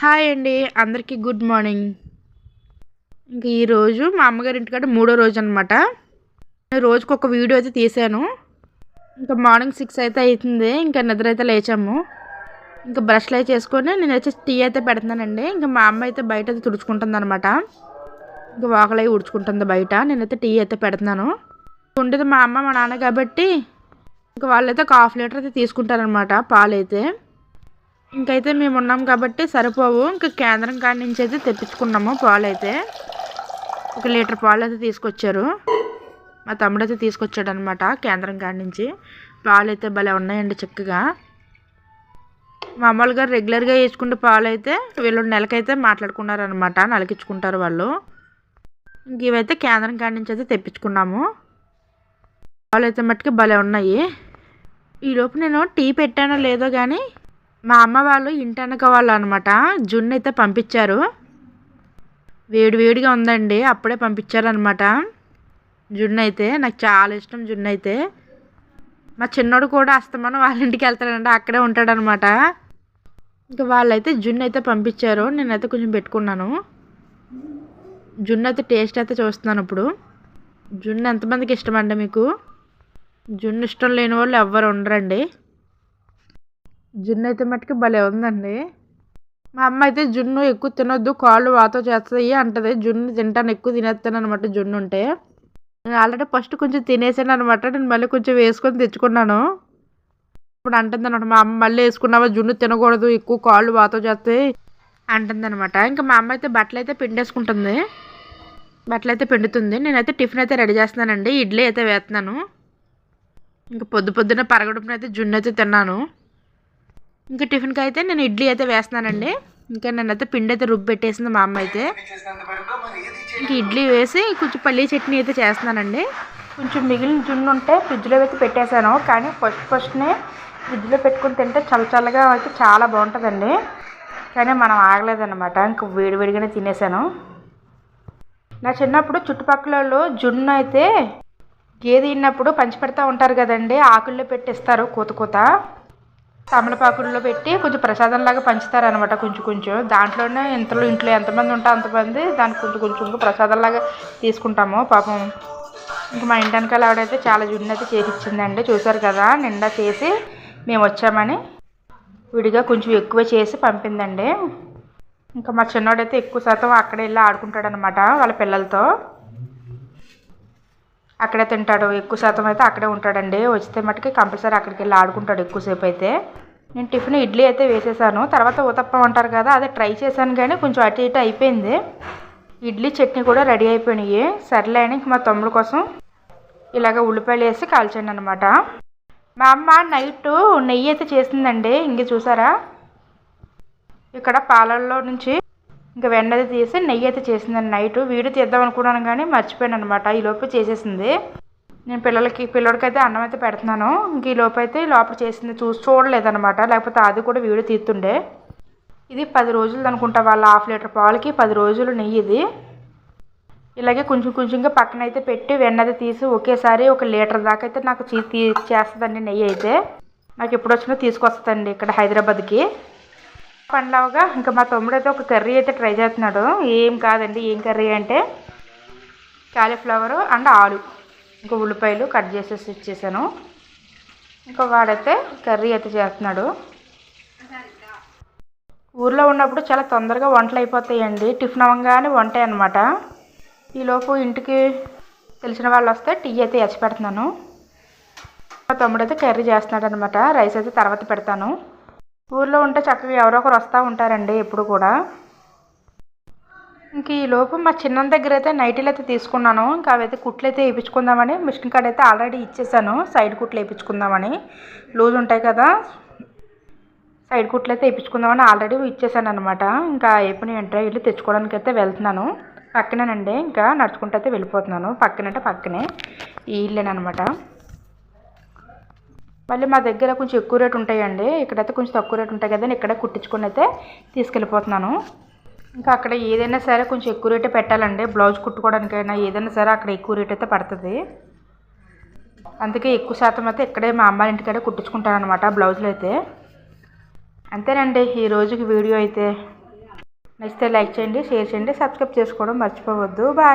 Hi అండి, అందరికీ good morning. ఇంక ఈరోజు మా అమ్మగారి ఇంటికాడ మూడో రోజు అనమాట. రోజుకి ఒక వీడియో అయితే తీసాను. ఇంకా మార్నింగ్ 6 అయితే అవుతుంది. ఇంకా నిద్ర అయితే లేచాము. ఇంకా బ్రష్లు అయితే చేసుకొని నేనైతే టీ అయితే పెడుతున్నానండి. ఇంకా మా అమ్మ అయితే బయట అయితే తుడుచుకుంటుంది అనమాట. ఇంకా వాకలు అవి ఉడుచుకుంటుంది బయట. నేనైతే టీ అయితే పెడుతున్నాను. ఉండేది మా అమ్మ మా నాన్న కాబట్టి ఇంకా వాళ్ళైతే ఒక 1/2 లీటర్ అయితే తీసుకుంటారనమాట పాలు అయితే. ఇంకైతే మేము ఉన్నాం కాబట్టి సరిపోవు. ఇంకా కేంద్రం కాడి నుంచి అయితే తెప్పించుకున్నాము పాలు అయితే. 1 లీటర్ పాలు అయితే తీసుకొచ్చారు. మా తమ్ముడు అయితే తీసుకొచ్చాడు అనమాట కేంద్రం కాడి నుంచి. పాలు అయితే భలే ఉన్నాయండి చక్కగా. మా అమ్మలు గారు రెగ్యులర్గా వేసుకుంటే పాలు అయితే వీళ్ళు నెలకైతే మాట్లాడుకున్నారనమాట, నలికించుకుంటారు వాళ్ళు. ఇంక ఇవైతే కేంద్రం కాడి నుంచి అయితే తెప్పించుకున్నాము. పాలు అయితే మట్టుకి భలే ఉన్నాయి. ఈలోపు నేను టీ పెట్టానో లేదో కానీ మా అమ్మ వాళ్ళు ఇంటనక వాళ్ళు అనమాట జున్ను అయితే పంపించారు. వేడివేడిగా ఉందండి, అప్పుడే పంపించారనమాట జున్ను అయితే. నాకు చాలా ఇష్టం జున్ను అయితే. మా చిన్నోడు కూడా అస్తమానం వాళ్ళ ఇంటికి వెళ్తాడండి, అక్కడే ఉంటాడనమాట. ఇంకా వాళ్ళైతే జున్ను అయితే పంపించారు. నేనైతే కొంచెం పెట్టుకున్నాను. జున్ను అయితే టేస్ట్ అయితే చూస్తున్నాను ఇప్పుడు. జున్ను ఎంతమందికి ఇష్టం అండి మీకు? జున్ను ఇష్టం లేని వాళ్ళు ఎవ్వరు ఉండరండి. జున్ను అయితే మట్టుకు భలే ఉందండి. మా అమ్మ అయితే జున్ను ఎక్కువ తినొద్దు, కాళ్ళు వాతో చేస్తాయి అంటది. జున్ను తింటాను, ఎక్కువ తినేస్తాను అనమాట జున్ను ఉంటే. నేను ఆల్రెడీ ఫస్ట్ కొంచెం తినేసాను అనమాట. నేను మళ్ళీ కొంచెం వేసుకొని తెచ్చుకున్నాను. ఇప్పుడు అంటుంది అనమాట మా అమ్మ, మళ్ళీ వేసుకున్నావా, జున్ను తినకూడదు, ఎక్కువ కాళ్ళు వాతో చేస్తాయి అంటుంది అనమాట. ఇంకా మా అమ్మ అయితే బట్టలు అయితే పిండేసుకుంటుంది, బట్టలు అయితే పిండుతుంది. నేనైతే టిఫిన్ అయితే రెడీ చేస్తున్నానండి. ఇడ్లీ అయితే వేస్తున్నాను. ఇంకా పొద్దున పరగడుపున అయితే జున్ను అయితే తిన్నాను. ఇంకా టిఫిన్కి అయితే నేను ఇడ్లీ అయితే వేస్తున్నానండి. ఇంకా నేనైతే పిండి అయితే రుబ్బి పెట్టేసింది మా అమ్మ అయితే. ఇంక ఇడ్లీ వేసి కొంచెం పల్లీ చట్నీ అయితే చేస్తున్నానండి. కొంచెం మిగిలిన జున్ను ఉంటే ఫ్రిడ్జ్లో అయితే పెట్టేశాను. కానీ ఫస్ట్నే ఫ్రిడ్జ్లో పెట్టుకుని తింటే చల్లగా అయితే చాలా బాగుంటుందండి. కానీ మనం ఆగలేదన్నమాట, ఇంకా వేడిగానే తినేసాను. నా చిన్నప్పుడు చుట్టుపక్కల వాళ్ళు జున్ను అయితే గేదె ఇన్నప్పుడు పంచి పెడతా ఉంటారు కదండి, ఆకుల్లో పెట్టిస్తారు కూత తమలపాకుల్లో పెట్టి కొంచెం ప్రసాదంలాగా పంచుతారనమాట. కొంచెం దాంట్లోనే ఇంట్లో ఎంతమంది ఉంటే అంతమంది దానికి కొంచెం ప్రసాదంలాగా తీసుకుంటాము. పాపం ఇంక మా ఇంటి వెనకాల ఆవిడైతే చాలా జున్ను అయితే చేసి ఇచ్చిందండి. చూసారు కదా, నిండా చేసి మేము వచ్చామని విడిగా కొంచెం ఎక్కువ చేసి పంపిందండి. ఇంకా మా చిన్నోడైతే ఎక్కువ శాతం అక్కడే వెళ్ళి ఆడుకుంటాడనమాట వాళ్ళ పిల్లలతో. అక్కడే తింటాడు, ఎక్కువ శాతం అయితే అక్కడే ఉంటాడండి. వస్తే మట్టుకి కంపల్సరీ అక్కడికి వెళ్ళి ఆడుకుంటాడు ఎక్కువసేపు అయితే. నేను టిఫిన్ ఇడ్లీ అయితే వేసేసాను. తర్వాత ఉతప్పం అంటారు కదా, అదే ట్రై చేశాను కానీ కొంచెం అటు ఇటు అయిపోయింది. ఇడ్లీ చట్నీ కూడా రెడీ అయిపోయినాయి. సర్లే అని మా తమ్ముడు కోసం ఇలాగ ఉల్లిపాయలు వేసి కాల్చాను అనమాట. మా అమ్మ నైట్ నెయ్యి అయితే చేసిందండి. ఇంక చూసారా, ఇక్కడ పాలల్లో నుంచి ఇంకా వెన్నది తీసి నెయ్యి అయితే చేసిందండి. నైట్ వీడియో తీద్దాం అనుకున్నాను కానీ మర్చిపోయాను అనమాట. ఈ లోపు చేసేసింది. నేను పిల్లడికైతే అన్నం అయితే పెడుతున్నాను. ఇంక ఈ లోపు అయితే లోపల చేసింది చూడలేదనమాట, లేకపోతే అది కూడా వీడియో తీస్తుండే. ఇది 10 రోజులు అనుకుంటా, వాళ్ళ 1/2 లీటర్ పాలకి 10 రోజులు నెయ్యి ఇది. ఇలాగే కొంచెంగా పక్కన అయితే పెట్టి వెన్నది తీసి ఒకేసారి 1 లీటర్ దాకా అయితే నాకు చేస్తుందండి నెయ్యి అయితే. నాకు ఎప్పుడు వచ్చినా తీసుకొస్తుందండి ఇక్కడ హైదరాబాద్కి. పండ్లవగా ఇంకా మా తమ్ముడు అయితే ఒక కర్రీ అయితే ట్రై చేస్తున్నాడు. ఏం కాదండి, ఏం కర్రీ అంటే కాలీఫ్లవర్ అండ్ ఆలు, ఇంకా ఉల్లిపాయలు కట్ చేసేసి ఇచ్చేసాను. ఇంకా వాడైతే కర్రీ అయితే చేస్తున్నాడు. ఊర్లో ఉన్నప్పుడు చాలా తొందరగా వంటలు అయిపోతాయండి. టిఫిన్ అవ్వగానే వంటే అనమాట. ఈలోపు ఇంటికి తెలిసిన వాళ్ళు వస్తే టీ అయితే ఎచ్చి పెడుతున్నాను. మా తమ్ముడు అయితే కర్రీ చేస్తున్నాడు అనమాట. రైస్ అయితే తర్వాత పెడతాను. ఊర్లో ఉంటే చక్కగా ఎవరో ఒకరు వస్తూ ఉంటారండి ఎప్పుడు కూడా. ఇంక ఈ లోపు మా చిన్న దగ్గర అయితే నైటీలు అయితే తీసుకున్నాను. ఇంకా అవైతే కుట్లు అయితే వేయించుకుందామని మిషన్ కాడ అయితే ఆల్రెడీ ఇచ్చేసాను. సైడ్ కుట్లు వేయించుకుందామని, లూజ్ ఉంటాయి కదా, సైడ్ కుట్లు అయితే వేయించుకుందామని ఆల్రెడీ ఇచ్చేసాను అనమాట. ఇంకా అయిపోయినాయి అంటే వెళ్ళి తెచ్చుకోవడానికి అయితే వెళ్తున్నాను. పక్కనేనండి, ఇంకా నడుచుకుంటూ అయితే వెళ్ళిపోతున్నాను. పక్కనే ఈ ఇల్లేనమాట. మళ్ళీ మా దగ్గర కొంచెం ఎక్కువ రేటు ఉంటాయండి, ఇక్కడైతే కొంచెం తక్కువ రేటు ఉంటాయి కదా, ఇక్కడే కుట్టించుకొని అయితే తీసుకెళ్ళిపోతున్నాను. ఇంకా అక్కడ ఏదైనా సరే కొంచెం ఎక్కువ రేటే పెట్టాలండి. బ్లౌజ్ కుట్టుకోవడానికైనా ఏదైనా సరే అక్కడ ఎక్కువ రేట్ అయితే పడుతుంది. అందుకే ఎక్కువ శాతం అయితే ఇక్కడే మా అమ్మాయి ఇంటికాడే కుట్టించుకుంటాను అనమాట బ్లౌజులు అయితే. అంతేనండి ఈ రోజుకి వీడియో అయితే. నచ్చితే లైక్ చేయండి, షేర్ చేయండి, సబ్స్క్రైబ్ చేసుకోవడం మర్చిపోవద్దు. బాయ్.